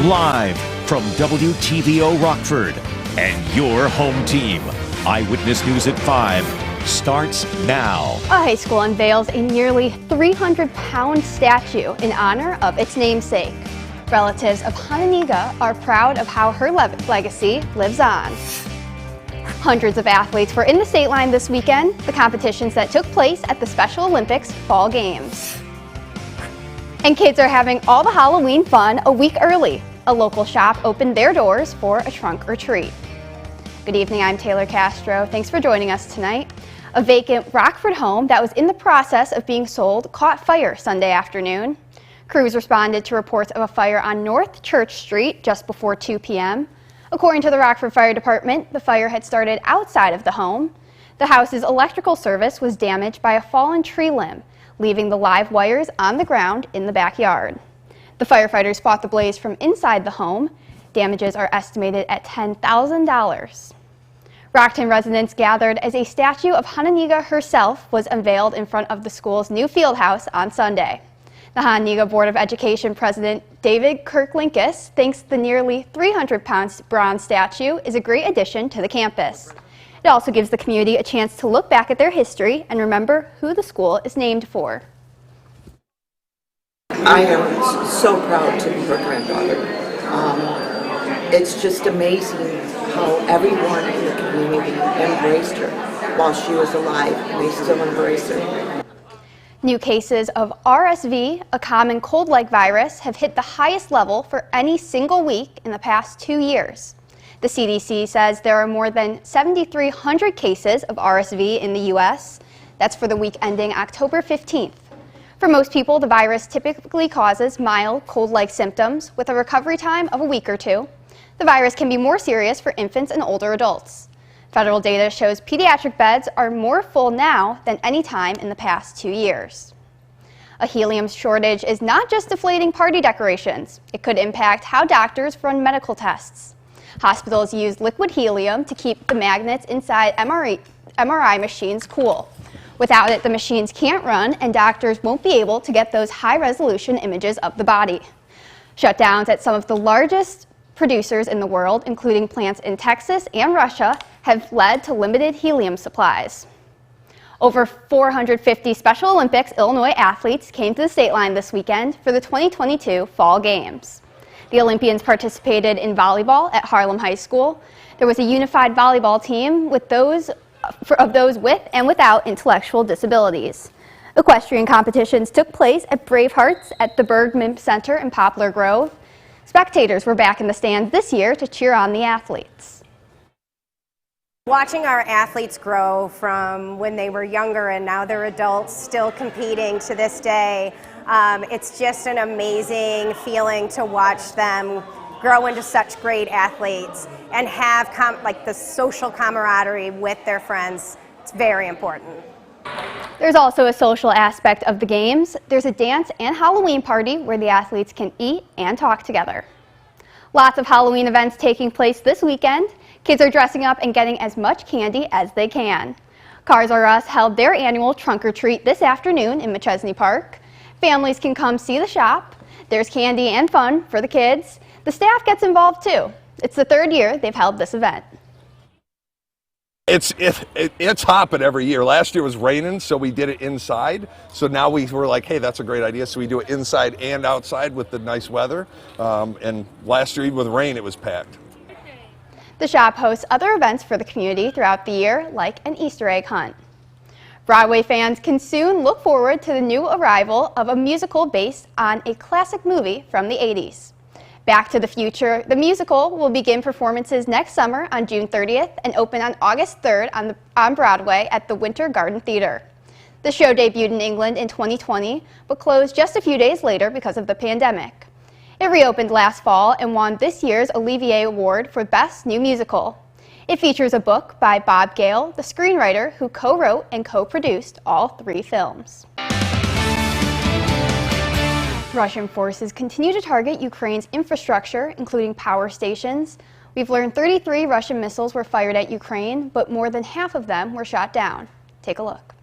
Live from WTVO Rockford and your home team. Eyewitness News at 5 starts now. A high school unveils a nearly 300-pound statue in honor of its namesake. Relatives of Hononegah are proud of how her legacy lives on. Hundreds of athletes were in the state line this weekend, the competitions that took place at the Special Olympics Fall Games. And kids are having all the Halloween fun a week early. A local shop opened their doors for a trunk or treat. Good evening, I'm Taylor Castro. Thanks for joining us tonight. A vacant Rockford home that was in the process of being sold caught fire Sunday afternoon. Crews responded to reports of a fire on North Church Street just before 2 p.m. According to the Rockford Fire Department, the fire had started outside of the home. The house's electrical service was damaged by a fallen tree limb, leaving the live wires on the ground in the backyard. The firefighters fought the blaze from inside the home. Damages are estimated at $10,000. Rockton residents gathered as a statue of Hononegah herself was unveiled in front of the school's new field house on Sunday. The Hononegah Board of Education President David Kirklinkus thinks the nearly 300-pound bronze statue is a great addition to the campus. It also gives the community a chance to look back at their history and remember who the school is named for. I am so proud to be her granddaughter. It's just amazing how everyone in the community embraced her while she was alive, and they still embrace her. New cases of RSV, a common cold-like virus, have hit the highest level for any single week in the past 2 years. The CDC says there are more than 7,300 cases of RSV in the U.S. That's for the week ending October 15th. For most people, the virus typically causes mild cold-like symptoms with a recovery time of a week or two. The virus can be more serious for infants and older adults. Federal data shows pediatric beds are more full now than any time in the past 2 years. A helium shortage is not just deflating party decorations. It could impact how doctors run medical tests. Hospitals use liquid helium to keep the magnets inside MRI machines cool. Without it, the machines can't run and doctors won't be able to get those high-resolution images of the body. Shutdowns at some of the largest producers in the world, including plants in Texas and Russia, have led to limited helium supplies. Over 450 Special Olympics Illinois athletes came to the state line this weekend for the 2022 Fall Games. The Olympians participated in volleyball at Harlem High School. There was a unified volleyball team of those with and without intellectual disabilities. Equestrian competitions took place at Bravehearts at the Bergman Center in Poplar Grove. Spectators were back in the stands this year to cheer on the athletes. Watching our athletes grow from when they were younger and now they're adults still competing to this day, it's just an amazing feeling to watch them grow into such great athletes and have the social camaraderie with their friends. It's very important. There's also a social aspect of the games. There's a dance and Halloween party where the athletes can eat and talk together. Lots of Halloween events taking place this weekend. Kids are dressing up and getting as much candy as they can. Cars R Us held their annual trunk or treat this afternoon in McChesney Park. Families can come see the shop. There's candy and fun for the kids. The staff gets involved too. It's the third year they've held this event. It's hopping every year. Last year was raining, so we did it inside. So now we were like, hey, that's a great idea. So we do it inside and outside with the nice weather. And last year, even with rain, it was packed. The shop hosts other events for the community throughout the year, like an Easter egg hunt. Broadway fans can soon look forward to the new arrival of a musical based on a classic movie from the 80s. Back to the Future, the musical, will begin performances next summer on June 30th and open on August 3rd on Broadway at the Winter Garden Theater. The show debuted in England in 2020, but closed just a few days later because of the pandemic. It reopened last fall and won this year's Olivier Award for Best New Musical. It features a book by Bob Gale, the screenwriter who co-wrote and co-produced all 3 films. Russian forces continue to target Ukraine's infrastructure, including power stations. We've learned 33 Russian missiles were fired at Ukraine, but more than half of them were shot down. Take a look.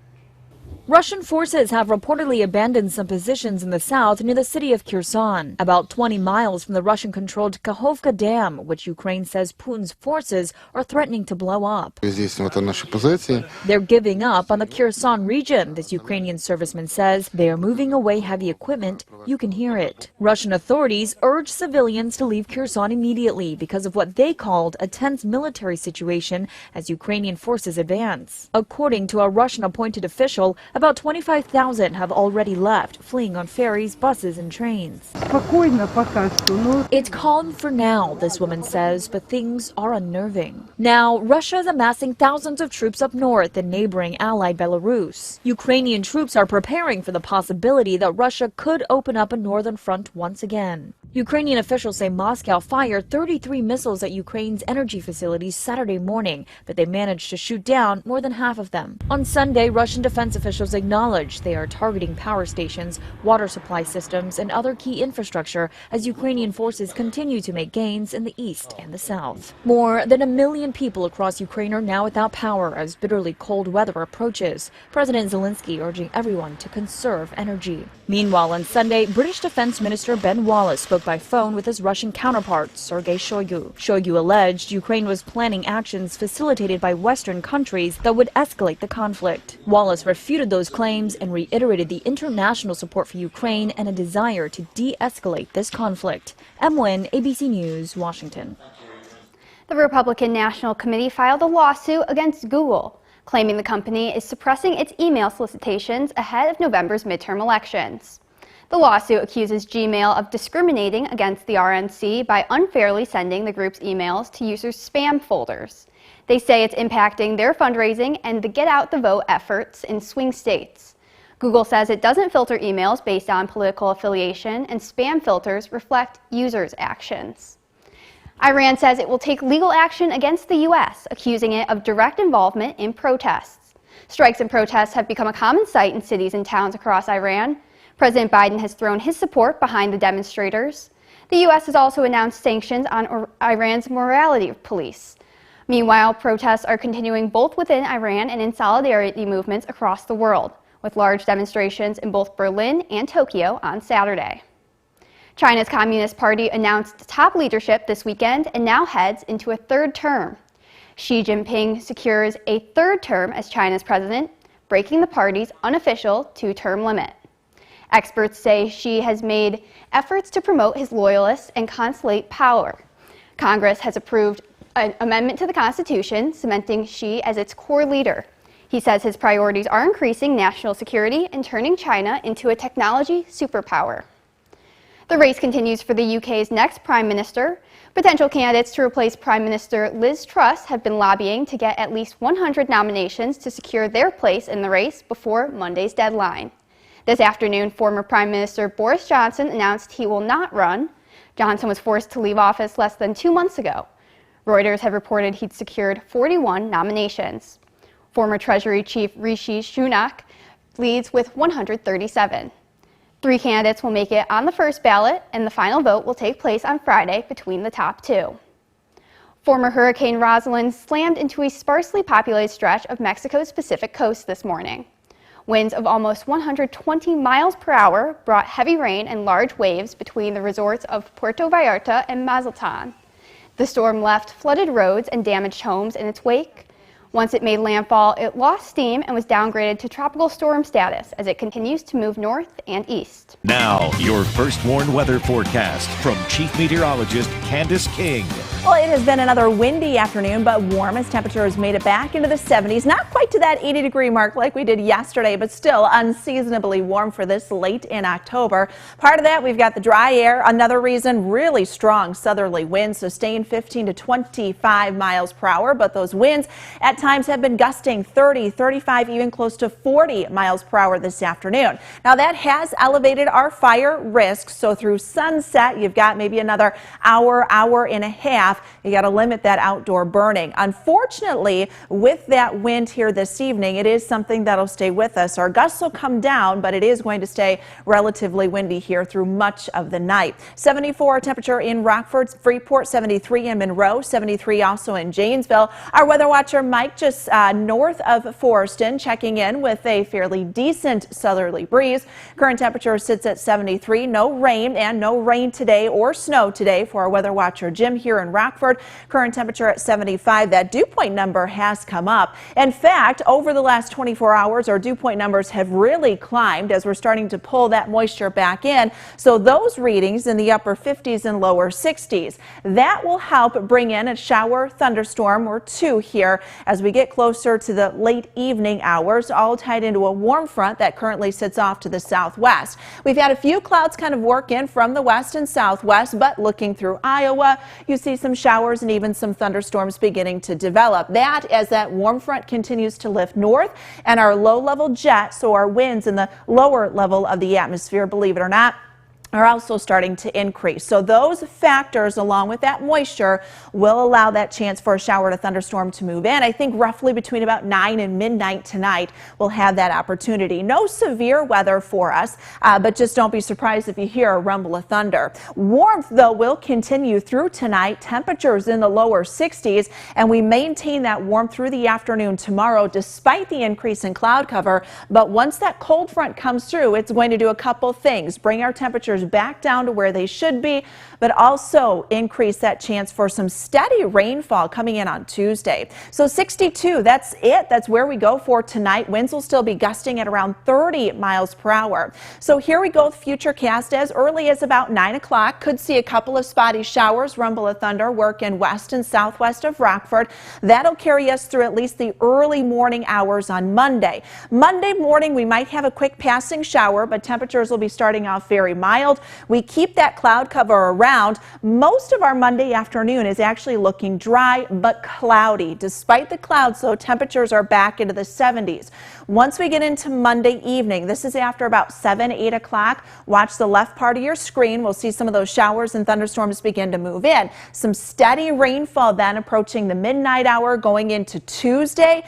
Russian forces have reportedly abandoned some positions in the south near the city of Kherson, about 20 miles from the Russian-controlled Kakhovka Dam, which Ukraine says Putin's forces are threatening to blow up. They're giving up on the Kherson region, this Ukrainian serviceman says. They are moving away heavy equipment. You can hear it. Russian authorities urge civilians to leave Kherson immediately because of what they called a tense military situation as Ukrainian forces advance. According to a Russian-appointed official, about 25,000 have already left, fleeing on ferries, buses, and trains. It's calm for now, this woman says, but things are unnerving. Now, Russia is amassing thousands of troops up north in neighboring allied Belarus. Ukrainian troops are preparing for the possibility that Russia could open up a northern front once again. Ukrainian officials say Moscow fired 33 missiles at Ukraine's energy facilities Saturday morning, but they managed to shoot down more than half of them. On Sunday, Russian defense officials acknowledged they are targeting power stations, water supply systems, and other key infrastructure as Ukrainian forces continue to make gains in the east and the south. More than 1 million people across Ukraine are now without power as bitterly cold weather approaches. President Zelensky urging everyone to conserve energy. Meanwhile, on Sunday, British Defense Minister Ben Wallace spoke by phone with his Russian counterpart, Sergei Shoigu. Shoigu alleged Ukraine was planning actions facilitated by Western countries that would escalate the conflict. Wallace refuted those claims and reiterated the international support for Ukraine and a desire to de-escalate this conflict. M. Wynn, ABC News, Washington. The Republican National Committee filed a lawsuit against Google, claiming the company is suppressing its email solicitations ahead of November's midterm elections. The lawsuit accuses Gmail of discriminating against the RNC by unfairly sending the group's emails to users' spam folders. They say it's impacting their fundraising and the Get Out the Vote efforts in swing states. Google says it doesn't filter emails based on political affiliation, and spam filters reflect users' actions. Iran says it will take legal action against the U.S., accusing it of direct involvement in protests. Strikes and protests have become a common sight in cities and towns across Iran. President Biden has thrown his support behind the demonstrators. The U.S. has also announced sanctions on Iran's morality police. Meanwhile, protests are continuing both within Iran and in solidarity movements across the world, with large demonstrations in both Berlin and Tokyo on Saturday. China's Communist Party announced top leadership this weekend and now heads into a third term. Xi Jinping secures a third term as China's president, breaking the party's unofficial two-term limit. Experts say Xi has made efforts to promote his loyalists and consolidate power. Congress has approved an amendment to the Constitution, cementing Xi as its core leader. He says his priorities are increasing national security and turning China into a technology superpower. The race continues for the UK's next Prime Minister. Potential candidates to replace Prime Minister Liz Truss have been lobbying to get at least 100 nominations to secure their place in the race before Monday's deadline. This afternoon, former Prime Minister Boris Johnson announced he will not run. Johnson was forced to leave office less than 2 months ago. Reuters have reported he'd secured 41 nominations. Former Treasury Chief Rishi Sunak leads with 137. 3 candidates will make it on the first ballot, and the final vote will take place on Friday between the top 2. Former Hurricane Rosalind slammed into a sparsely populated stretch of Mexico's Pacific coast this morning. Winds of almost 120 miles per hour brought heavy rain and large waves between the resorts of Puerto Vallarta and Mazatlan. The storm left flooded roads and damaged homes in its wake. Once it made landfall, it lost steam and was downgraded to tropical storm status as it continues to move north and east. Now, your first warned weather forecast from Chief Meteorologist Candace King. Well, it has been another windy afternoon, but warm as temperatures made it back into the 70s. Not quite to that 80-degree mark like we did yesterday, but still unseasonably warm for this late in October. Part of that, we've got the dry air. Another reason, really strong southerly winds, sustained 15 to 25 miles per hour, but those winds at times have been gusting 30, 35, even close to 40 miles per hour this afternoon. Now that has elevated our fire risk, so through sunset, you've got maybe another hour and a half half. You got to limit that outdoor burning. Unfortunately, with that wind here this evening, it is something that'll stay with us. Our gusts will come down, but it is going to stay relatively windy here through much of the night. 74 temperature in Rockford, Freeport, 73 in Monroe, 73 also in Janesville. Our weather watcher Mike just north of Forreston checking in with a fairly decent southerly breeze. Current temperature sits at 73. No rain and no rain today or snow today for our weather watcher Jim here in Rockford. Current temperature at 75. That dew point number has come up. In fact, over the last 24 hours, our dew point numbers have really climbed as we're starting to pull that moisture back in. So those readings in the upper 50s and lower 60s. That will help bring in a shower, thunderstorm or two here as we get closer to the late evening hours, all tied into a warm front that currently sits off to the southwest. We've had a few clouds kind of work in from the west and southwest, but looking through Iowa, you see some showers and even some thunderstorms beginning to develop. That as that warm front continues to lift north and our low-level jet, so our winds in the lower level of the atmosphere, believe it or not, are also starting to increase. So those factors along with that moisture will allow that chance for a shower to thunderstorm to move in. I think roughly between about 9 and midnight tonight we'll have that opportunity. No severe weather for us, but just don't be surprised if you hear a rumble of thunder. Warmth though will continue through tonight. Temperatures in the lower 60s and we maintain that warmth through the afternoon tomorrow despite the increase in cloud cover. But once that cold front comes through, it's going to do a couple things. Bring our temperatures back down to where they should be, but also increase that chance for some steady rainfall coming in on Tuesday. So 62, that's it. That's where we go for tonight. Winds will still be gusting at around 30 miles per hour. So here we go, futurecast as early as about 9 o'clock. Could see a couple of spotty showers, rumble of thunder, work in west and southwest of Rockford. That'll carry us through at least the early morning hours on Monday. Monday morning, we might have a quick passing shower, but temperatures will be starting off very mild. We keep that cloud cover around. Most of our Monday afternoon is actually looking dry but cloudy. Despite the clouds, though, temperatures are back into the 70s. Once we get into Monday evening, this is after about 7, 8 o'clock. Watch the left part of your screen. We'll see some of those showers and thunderstorms begin to move in. Some steady rainfall then approaching the midnight hour going into Tuesday.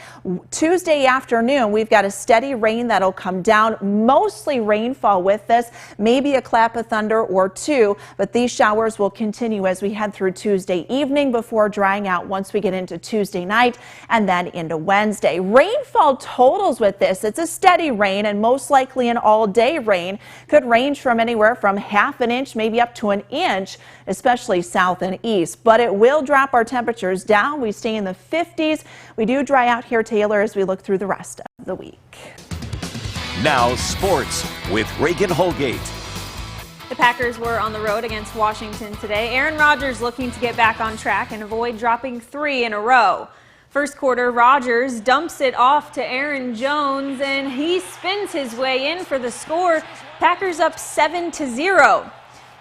Tuesday afternoon, we've got a steady rain that'll come down. Mostly rainfall with this, maybe a clap of thunder or two, but these showers will continue as we head through Tuesday evening before drying out once we get into Tuesday night and then into Wednesday. Rainfall totals with this, it's a steady rain and most likely an all-day rain. Could range from anywhere from ½ an inch, maybe up to an inch, especially south and east, but it will drop our temperatures down. We stay in the 50s. We do dry out here, Taylor, as we look through the rest of the week. Now sports with Reagan Holgate. The Packers were on the road against Washington today. Aaron Rodgers looking to get back on track and avoid dropping 3 in a row. First quarter, Rodgers dumps it off to Aaron Jones, and he spins his way in for the score. Packers up 7-0.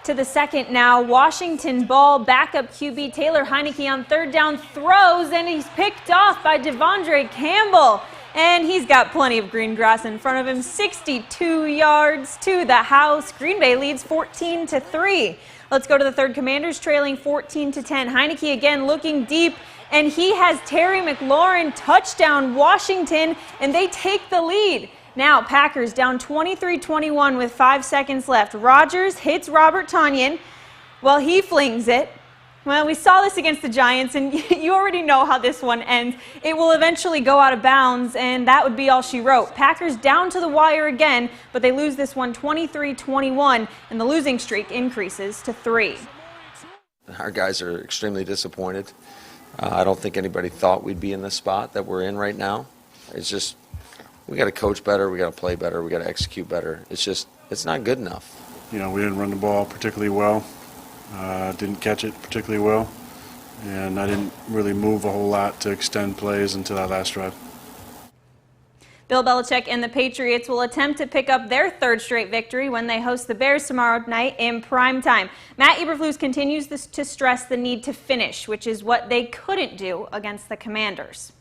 To the second now, Washington ball, backup QB Taylor Heineke on third down throws, and he's picked off by Devondre Campbell. And he's got plenty of green grass in front of him. 62 yards to the house. Green Bay leads 14-3. Let's go to the third. Commanders trailing 14-10. Heineke again looking deep, and he has Terry McLaurin touchdown Washington, and they take the lead. Now Packers down 23-21 with 5 seconds left. Rodgers hits Robert Tonyan. Well, he flings it. Well, we saw this against the Giants, and you already know how this one ends. It will eventually go out of bounds, and that would be all she wrote. Packers down to the wire again, but they lose this one 23-21, and the losing streak increases to 3. Our guys are extremely disappointed. I don't think anybody thought we'd be in the spot that we're in right now. It's just, we got to coach better, we got to play better, we got to execute better. It's not good enough. You know, we didn't run the ball particularly well. Didn't catch it particularly well, and I didn't really move a whole lot to extend plays until that last drive. Bill Belichick and the Patriots will attempt to pick up their third straight victory when they host the Bears tomorrow night in prime time. Matt Eberflus continues to stress the need to finish, which is what they couldn't do against the Commanders.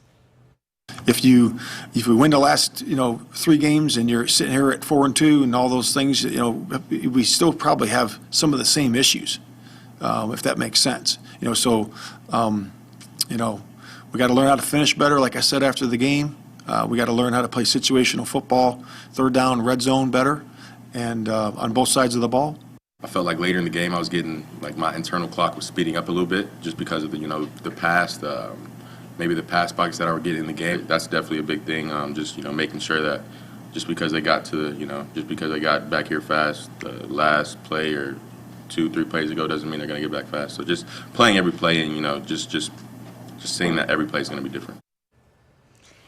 If we win the last 3 games and you're sitting here at 4-2 and all those things, we still probably have some of the same issues, if that makes sense. So, we got to learn how to finish better. Like I said after the game, we got to learn how to play situational football, third down, red zone better, and on both sides of the ball. I felt like later in the game I was getting, like, my internal clock was speeding up a little bit just because of the past, maybe the pass pockets that I were getting in the game. That's definitely a big thing. Just making sure that just because they got back here fast, the last play or 2-3 plays ago doesn't mean they're going to get back fast. So just playing every play and just seeing that every play is going to be different.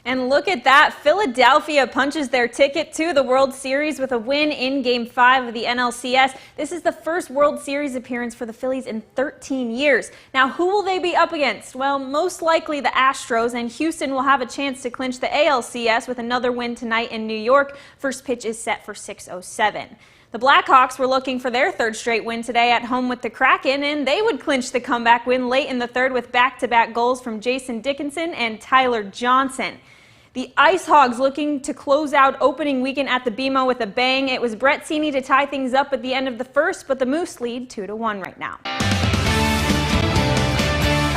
And look at that. Philadelphia punches their ticket to the World Series with a win in Game 5 of the NLCS. This is the first World Series appearance for the Phillies in 13 years. Now, who will they be up against? Well, most likely the Astros, and Houston will have a chance to clinch the ALCS with another win tonight in New York. First pitch is set for 6:07. The Blackhawks were looking for their third straight win today at home with the Kraken, and they would clinch the comeback win late in the third with back-to-back goals from Jason Dickinson and Tyler Johnson. The Ice Hogs looking to close out opening weekend at the BMO with a bang. It was Brett Sini to tie things up at the end of the first, but the Moose lead 2-1 right now.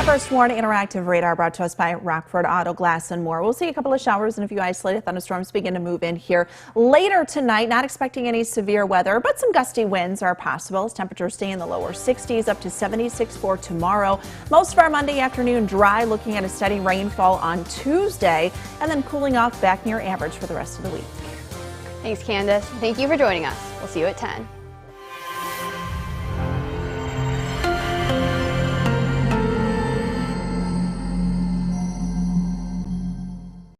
First Warn Interactive Radar brought to us by Rockford Auto Glass and More. We'll see a couple of showers and a few isolated thunderstorms begin to move in here later tonight. Not expecting any severe weather, but some gusty winds are possible as temperatures stay in the lower 60s up to 76 for tomorrow. Most of our Monday afternoon dry, looking at a steady rainfall on Tuesday, and then cooling off back near average for the rest of the week. Thanks, Candace. Thank you for joining us. We'll see you at 10.